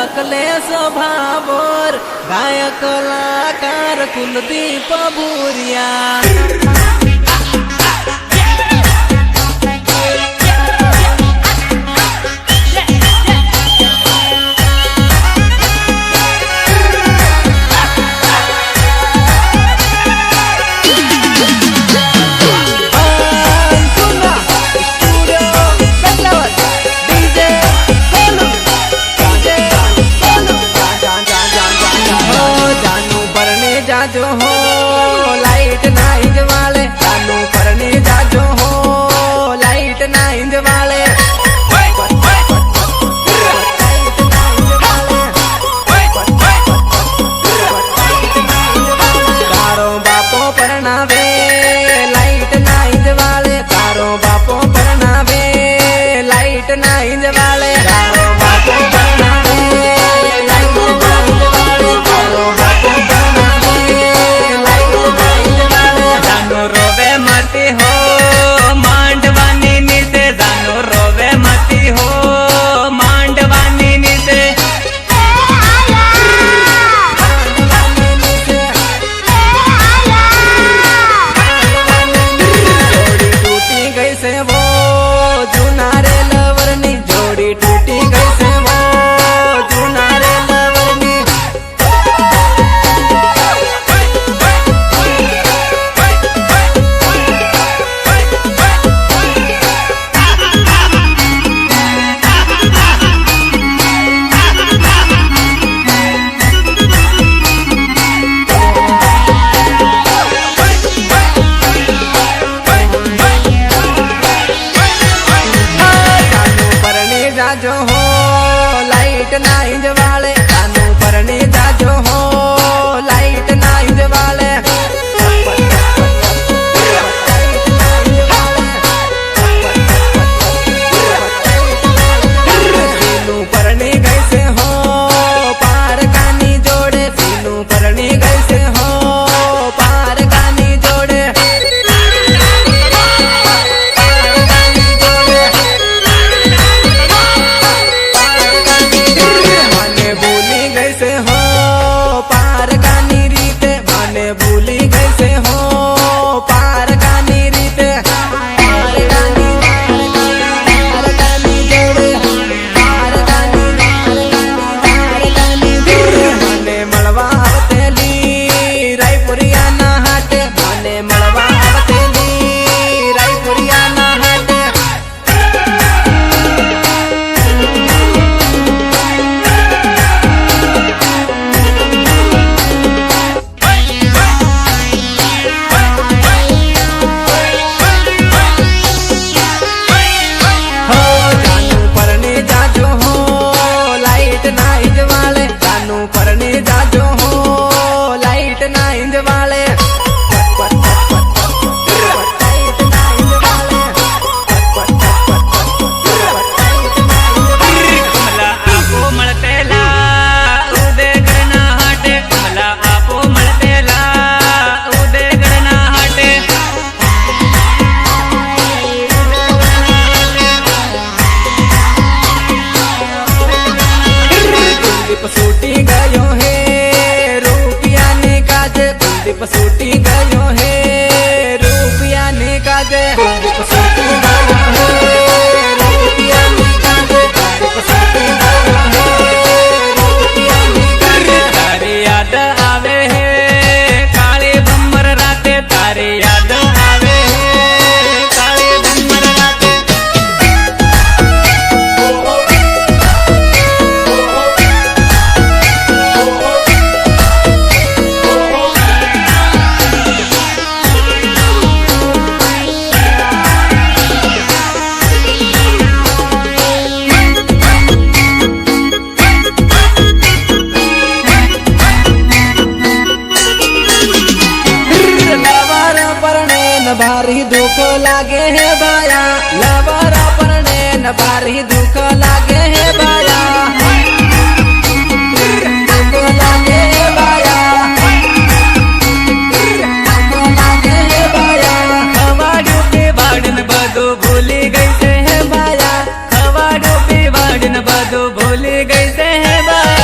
अखिलेश भाभोर गायक कलाकार कुलदीप भूरिया। जाजो हो लाइट नाइंज वाले जानू परने जाजो हो लाइट नाइंज वाले तारो बापो परनावे लाइट नाइंज वाले तारो बापो परनावे लाइट नाइंज वाले तारो बापो परनावे लाइट नाइंज वाले तारो बापो रोवे मती हो मांडवानी नीते जानो रोवे मती हो मांडवानी नीते जोड़ी टूटी गई से वो जुनारे लवरनी जोड़ी टूटी गई से वो जुनारे लवरनी। जाजो हो लाइट नाइंज वाले जानू परने जाजो हो लाइट नाइंज वाले सीनू परने गए से हो पार कानी जोड़े सीनू परने गए से हो पार कानी जोड़े भूली गई से हो पार कानी रीते पार कानी जोड़े पार कानी मने मलवा आवतेली रायपुरिया ना हाटे मने मलवा आवतेली रायपुरिया ना हाटे। नाइंज वाले जानू परने जाजो हो लाइट नाइंज वाले कमला आपो मळतेला उदे गणना हाटे कमला आपो मळतेला उदे गणना हाटे सूटी गयो है रुपया ने काजे कुलदीप सूटी गयो है रुपया ने काजे कुलदीप सूटी गयो है रुपया ने काजे कुलदीप सूटी गयो है रुपया ने काजे। तारी याद आवे है काले बम्बर राते तारी याद आवे है काले बम्बर राते भारी दुख लागे है बाया लबरा परने न भारी दुख लागे है बाया दुख लागे है बाया लागे है बाया खवाड़ो पे बाड़न बदो भूली गई से है बाया खवाड़ो पे बाड़न बदो भूली गई से है बाया।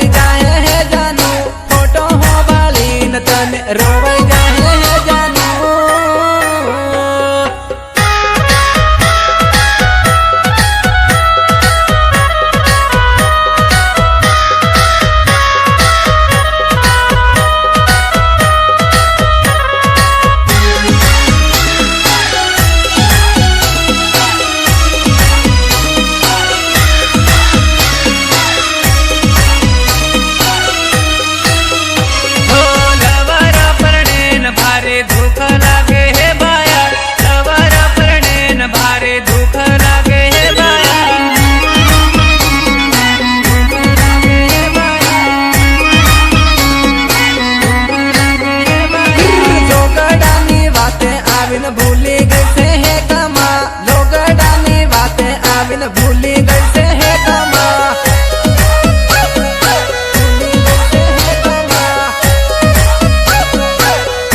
रोवाई जाए है जानू फोटो हो वाली न तने रोवाई जाए है जानू भूली गई से है कमा लोगडानी बातें आविन भूली गई से है कमा भूली गई से है कमा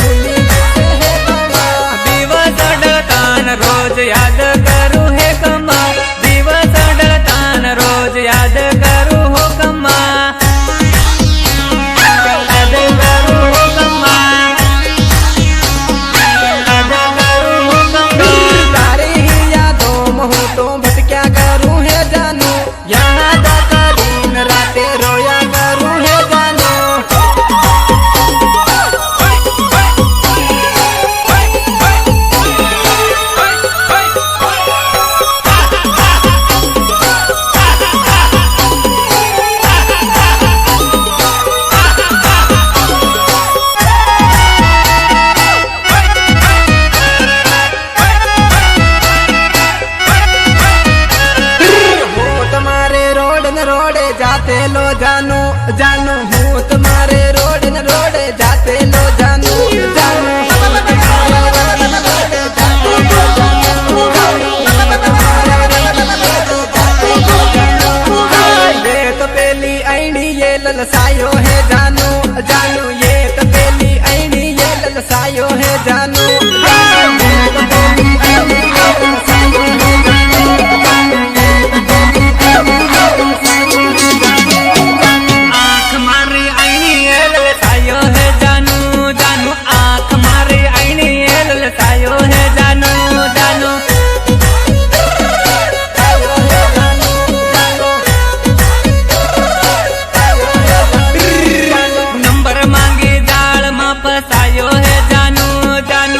भूली गई से है कमा दिवस अडतान रोज याद करू है कमा दिवस अडतान रोज याद करू हो कमा याद करू हो कमा तो भटक्या करूं है जानू याद दिन राते रोया करूं है जानू रोडे जाते लो जानू जानू हूँ तुम्हारे रोड न रोडे जाते लो जानू जानू ये तो पहली आईनी ये ललसायो है जानू जानू ये तो पहली आईनी ये ललसायो है जानू पसायो है जानू जानू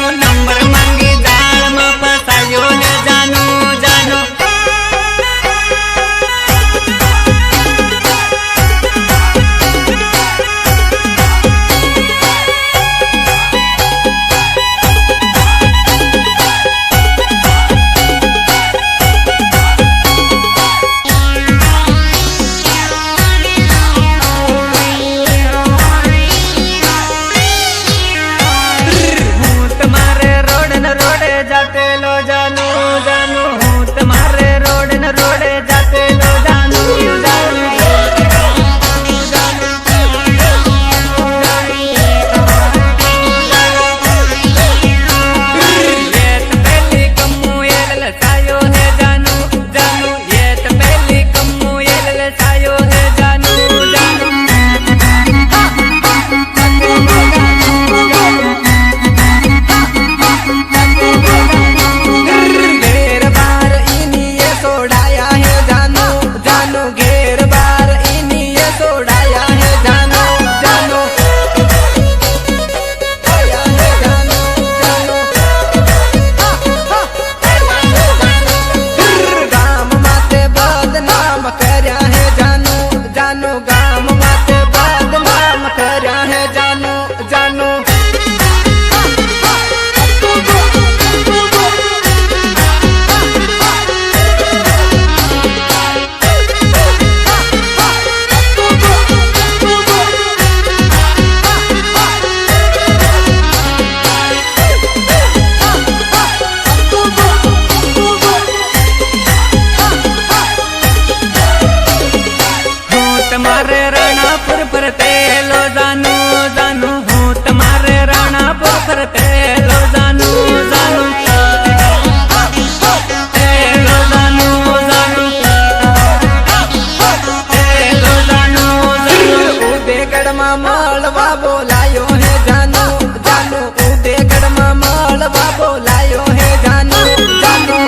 ઉદેગઢમાં મળવા બોલાયો હે જાનુ જાનુ ઉદેગઢમાં મળવા બોલાયો હે જાનુ જાનુ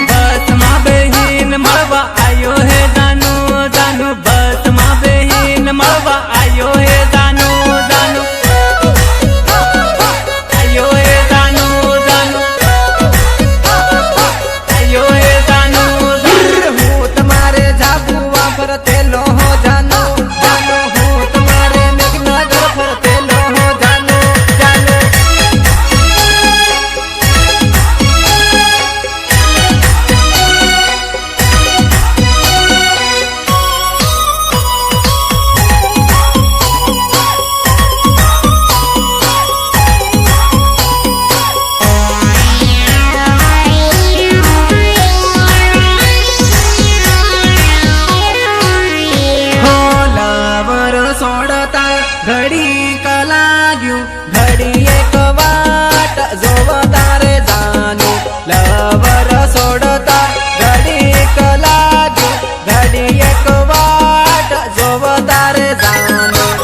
બસમાં બેહીન મળવા આયો હે જાનુ જાનુ બસમાં બેહીન મળવા આયો હે જાનુ જાનુ આયો હે જાનુ જાનુ આયો હે જાનુ હું તમારે ઝાબુઆ ફરતેલો હો જાનુ જાનુ હું તમારે મેઘનગર ફરતેલો હો જાનુ જાનુ સોડતા ઘડી કલાગ્યું ઘડી એક વાટ જોવ તારે જાનું લવર સોડતા ઘડી કલાગ્યું ઘડી એક વાટ જોવ તારે જાનું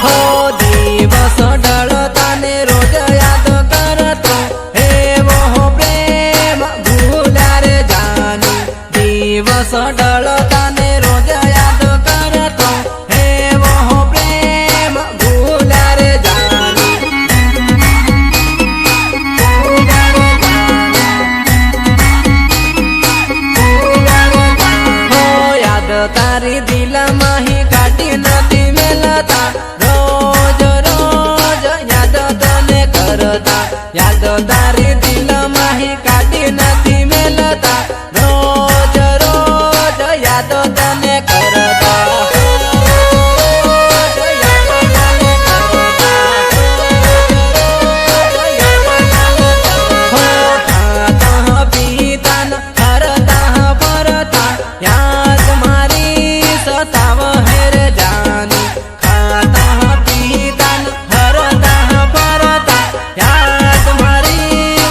હો દિવસ ઢળતા ને રોજ યાદ કરતો એવો પ્રેમ ભૂલ્યા રે જાનુ દિવસ ઢળતા ને રોજ યાદ કરતો એવો પ્રેમ ભૂલ્યા રે જાનુ હો યાદ તારી દિલમાં હી કાઢી નથી મેલતા રોજ રોજ યાદ તને કરતા યાદ તારી દિલમાં હી કાઢી નથી મેલતા રોજ રોજ યાદ તને કરતા હો ખાતા પીતા ન ફરતા ફરતા યાદ મારી સતાવ હેર જાનુ ખાતા પીતા ન ફરતા ફરતા યાદ મારી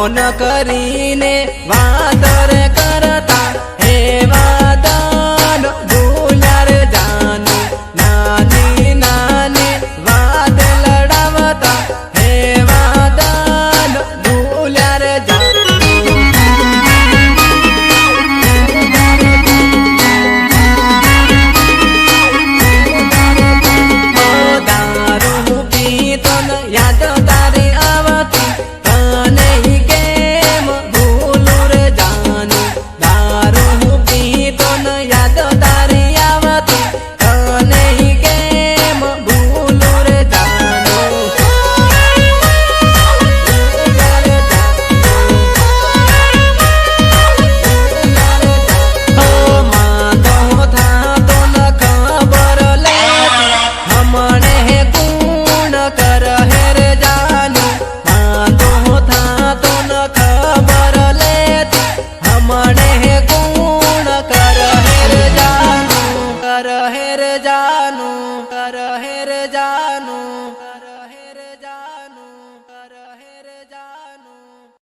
ફોન કરીને વાંધો